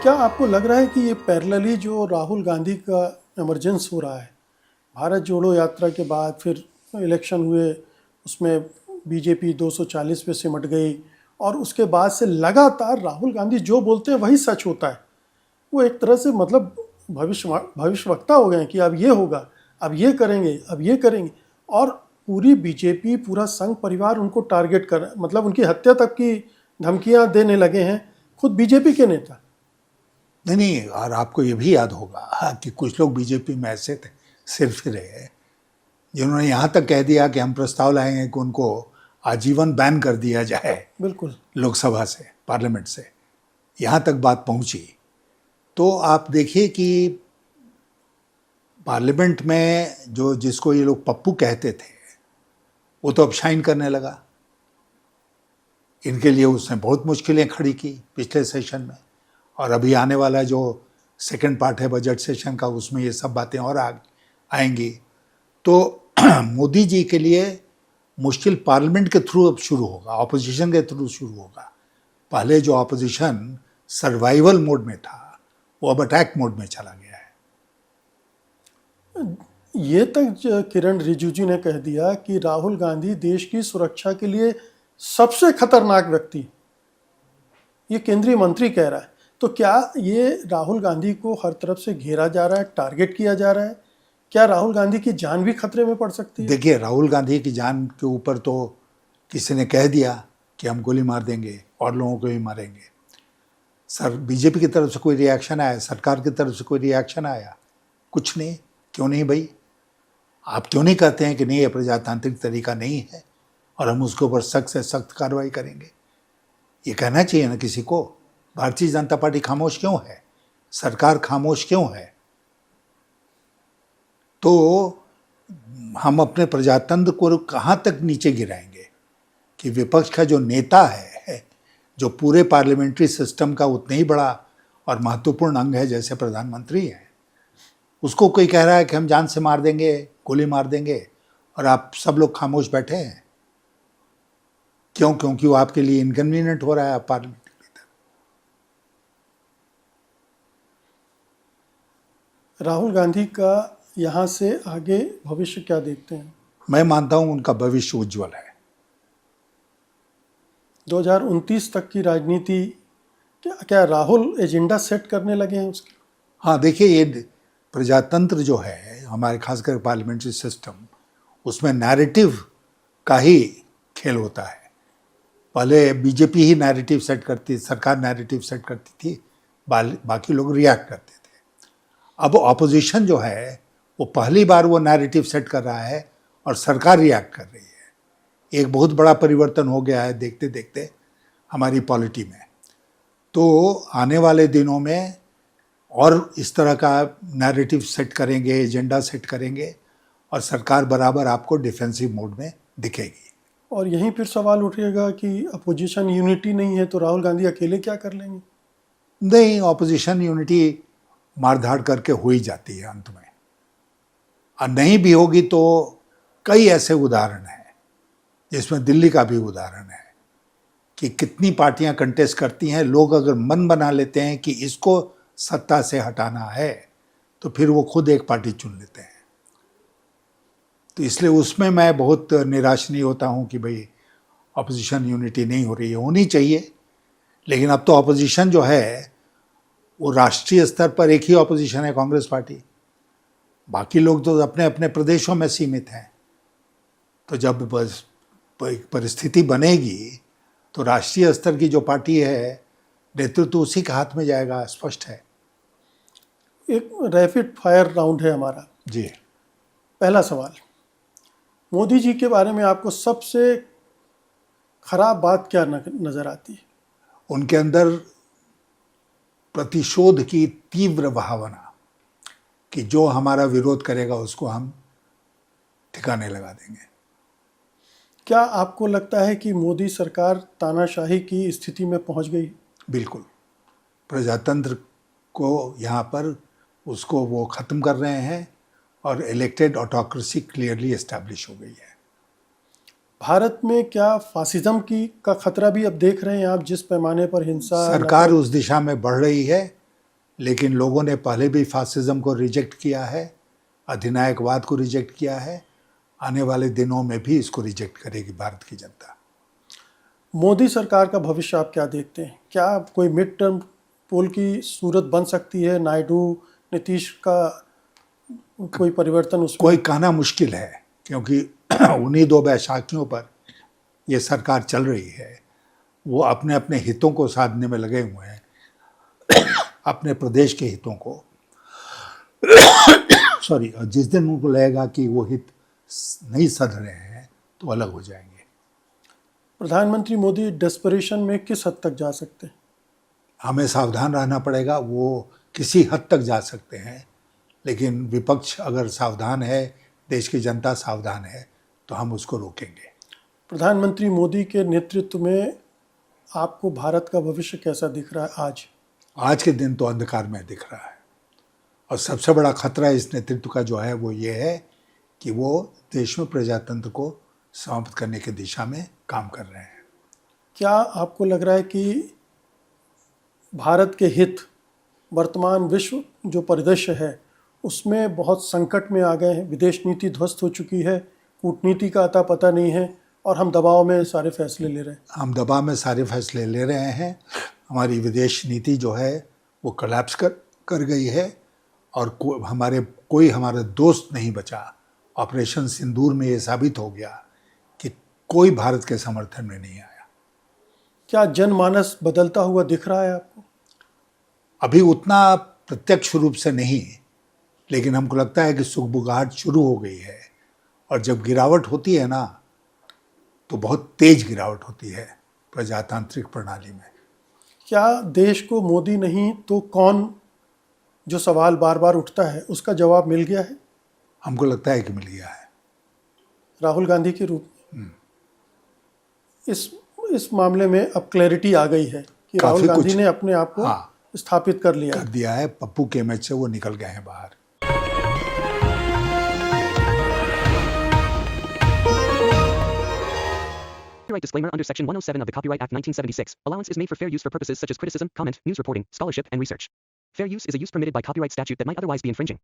क्या आपको लग रहा है कि ये पैरेलली जो राहुल गांधी का इमरजेंस हो रहा है, भारत जोड़ो यात्रा के बाद फिर इलेक्शन हुए, उसमें बीजेपी 240 पे सिमट गई और उसके बाद से लगातार राहुल गांधी जो बोलते हैं वही सच होता है। वो एक तरह से मतलब भविष्यवक्ता हो गए हैं कि अब ये होगा, अब ये करेंगे, अब ये करेंगे। और पूरी बीजेपी, पूरा संघ परिवार उनको टारगेट कर, मतलब उनकी हत्या तक की धमकियां देने लगे हैं खुद बीजेपी के नेता। नहीं नहीं, और आपको ये भी याद होगा कि कुछ लोग बीजेपी में ऐसे थे, सिर्फ रहे, जिन्होंने यहाँ तक कह दिया कि हम प्रस्ताव लाएंगे कि उनको आजीवन बैन कर दिया जाए बिल्कुल। लोकसभा से, पार्लियामेंट से। यहाँ तक बात पहुँची। तो आप देखिए कि पार्लियामेंट में जो जिसको ये लोग पप्पू कहते थे, वो तो अब शाइन करने लगा। इनके लिए उसने बहुत मुश्किलें खड़ी की पिछले सेशन में, और अभी आने वाला जो सेकंड पार्ट है बजट सेशन का, उसमें ये सब बातें और आएंगी। तो मोदी जी के लिए मुश्किल पार्लियामेंट के थ्रू अब शुरू होगा, ऑपोजिशन के थ्रू शुरू होगा। पहले जो ऑपोजिशन सर्वाइवल मोड में था, वो अब अटैक मोड में चला गया है। ये तक किरण रिजिजू ने कह दिया कि राहुल गांधी देश की सुरक्षा के लिए सबसे खतरनाक व्यक्ति, ये केंद्रीय मंत्री कह रहा है। तो क्या ये राहुल गांधी को हर तरफ से घेरा जा रहा है, टारगेट किया जा रहा है? क्या राहुल गांधी की जान भी खतरे में पड़ सकती है? देखिए, राहुल गांधी की जान के ऊपर तो किसी ने कह दिया कि हम गोली मार देंगे और लोगों को भी मारेंगे। सर, बीजेपी की तरफ से कोई रिएक्शन आया, सरकार की तरफ से कोई रिएक्शन आया? कुछ नहीं। क्यों नहीं भाई? आप क्यों नहीं कहते हैं कि नहीं, ये प्रजातांत्रिक तरीका नहीं है और हम उसके ऊपर सख्त से सख्त कार्रवाई करेंगे? ये कहना चाहिए ना किसी को। भारतीय जनता पार्टी खामोश क्यों है? सरकार खामोश क्यों है? तो हम अपने प्रजातंत्र को कहाँ तक नीचे गिराएंगे कि विपक्ष का जो नेता है, जो पूरे पार्लियामेंट्री सिस्टम का उतना ही बड़ा और महत्वपूर्ण अंग है जैसे प्रधानमंत्री है, उसको कोई कह रहा है कि हम जान से मार देंगे, गोली मार देंगे, और आप सब लोग खामोश बैठे हैं। क्यों? क्योंकि वो आपके लिए इनकन्वीनियंट हो रहा है पार्लियामेंट के भीतर। राहुल गांधी का यहाँ से आगे भविष्य क्या देखते हैं? मैं मानता हूँ उनका भविष्य उज्जवल है। 2029 तक की राजनीति, क्या राहुल एजेंडा सेट करने लगे हैं उसके? हाँ, देखिए, ये प्रजातंत्र जो है हमारे, खासकर पार्लियामेंट्री सिस्टम, उसमें नैरेटिव का ही खेल होता है। पहले बीजेपी ही नैरेटिव सेट करती, सरकार नैरेटिव सेट करती थी, बाकी लोग रिएक्ट करते थे। अब ऑपोजिशन जो है वो पहली बार वो नैरेटिव सेट कर रहा है और सरकार रिएक्ट कर रही है। एक बहुत बड़ा परिवर्तन हो गया है देखते देखते हमारी पॉलिटी में। तो आने वाले दिनों में और इस तरह का नैरेटिव सेट करेंगे, एजेंडा सेट करेंगे, और सरकार बराबर आपको डिफेंसिव मोड में दिखेगी। और यहीं फिर सवाल उठेगा कि अपोजिशन यूनिटी नहीं है तो राहुल गांधी अकेले क्या कर लेंगे? नहीं, ऑपोजिशन यूनिटी मारधाड़ करके हो ही जाती है अंत में, और नहीं भी होगी तो कई ऐसे उदाहरण हैं, जिसमें दिल्ली का भी उदाहरण है कि कितनी पार्टियां कंटेस्ट करती हैं। लोग अगर मन बना लेते हैं कि इसको सत्ता से हटाना है, तो फिर वो खुद एक पार्टी चुन लेते हैं। तो इसलिए उसमें मैं बहुत निराश नहीं होता हूं कि भाई ऑपोजिशन यूनिटी नहीं हो रही है, होनी चाहिए। लेकिन अब तो ऑपोजिशन जो है वो राष्ट्रीय स्तर पर एक ही ऑपोजिशन है, कांग्रेस पार्टी। बाकी लोग तो अपने अपने प्रदेशों में सीमित हैं। तो जब परिस्थिति बनेगी तो राष्ट्रीय स्तर की जो पार्टी है, नेतृत्व उसी के हाथ में जाएगा, स्पष्ट है। एक रैपिड फायर राउंड है हमारा जी। पहला सवाल, मोदी जी के बारे में आपको सबसे खराब बात क्या नजर आती है? उनके अंदर प्रतिशोध की तीव्र भावना, कि जो हमारा विरोध करेगा उसको हम ठिकाने लगा देंगे। क्या आपको लगता है कि मोदी सरकार तानाशाही की स्थिति में पहुंच गई? बिल्कुल। प्रजातंत्र को यहाँ पर उसको वो ख़त्म कर रहे हैं और इलेक्टेड ऑटोक्रेसी क्लियरली एस्टैब्लिश हो गई है। भारत में क्या फासिज्म का खतरा भी अब देख रहे हैं आप, जिस पैमाने पर हिंसा? सरकार उस दिशा में बढ़ रही है, लेकिन लोगों ने पहले भी फासिज्म को रिजेक्ट किया है, अधिनायकवाद को रिजेक्ट किया है, आने वाले दिनों में भी इसको रिजेक्ट करेगी भारत की जनता। मोदी सरकार का भविष्य आप क्या देखते हैं? क्या कोई मिड टर्म पोल की सूरत बन सकती है? नायडू, नीतीश का कोई परिवर्तन उसमें? कोई कहना मुश्किल है, क्योंकि उन्हीं दो बैसाखियों पर ये सरकार चल रही है। वो अपने अपने हितों को साधने में लगे हुए हैं, अपने प्रदेश के हितों को। सॉरी, और जिस दिन उनको लगेगा कि वो हित नहीं सध रहे हैं तो अलग हो जाएंगे। प्रधानमंत्री मोदी डेस्परेशन में किस हद तक जा सकते हैं? हमें सावधान रहना पड़ेगा। वो किसी हद तक जा सकते हैं, लेकिन विपक्ष अगर सावधान है, देश की जनता सावधान है, तो हम उसको रोकेंगे। प्रधानमंत्री मोदी के नेतृत्व में आपको भारत का भविष्य कैसा दिख रहा है आज? आज के दिन तो अंधकार में दिख रहा है, और सबसे बड़ा खतरा इस नेतृत्व का जो है वो ये है कि वो देश में प्रजातंत्र को समाप्त करने की दिशा में काम कर रहे हैं। क्या आपको लग रहा है कि भारत के हित वर्तमान विश्व जो परिदृश्य है उसमें बहुत संकट में आ गए हैं? विदेश नीति ध्वस्त हो चुकी है, कूटनीति का अता पता नहीं है, और हम दबाव में सारे फैसले ले रहे हैं। हम दबाव में सारे फैसले ले रहे हैं। हमारी विदेश नीति जो है वो कोलैप्स कर गई है, और कोई हमारा दोस्त नहीं बचा। ऑपरेशन सिंदूर में ये साबित हो गया कि कोई भारत के समर्थन में नहीं आया। क्या जनमानस बदलता हुआ दिख रहा है आपको? अभी उतना प्रत्यक्ष रूप से नहीं, लेकिन हमको लगता है कि सुगबुगाहट शुरू हो गई है, और जब गिरावट होती है ना, तो बहुत तेज गिरावट होती है प्रजातांत्रिक प्रणाली में। क्या देश को मोदी नहीं तो कौन, जो सवाल बार बार उठता है, उसका जवाब मिल गया है? हमको लगता है कि मिल गया है। राहुल गांधी के रूप में इस मामले में अब क्लैरिटी आ गई है कि काफी राहुल गांधी कुछ- ने अपने आप को हाँ, स्थापित कर लिया कर है। दिया है। पप्पू के मैच से वो निकल गए हैं बाहर। Copyright disclaimer under Section 107 of the Copyright Act 1976. Allowance is made for fair use for purposes such as criticism, comment, news reporting, scholarship, and research. Fair use is a use permitted by copyright statute that might otherwise be infringing.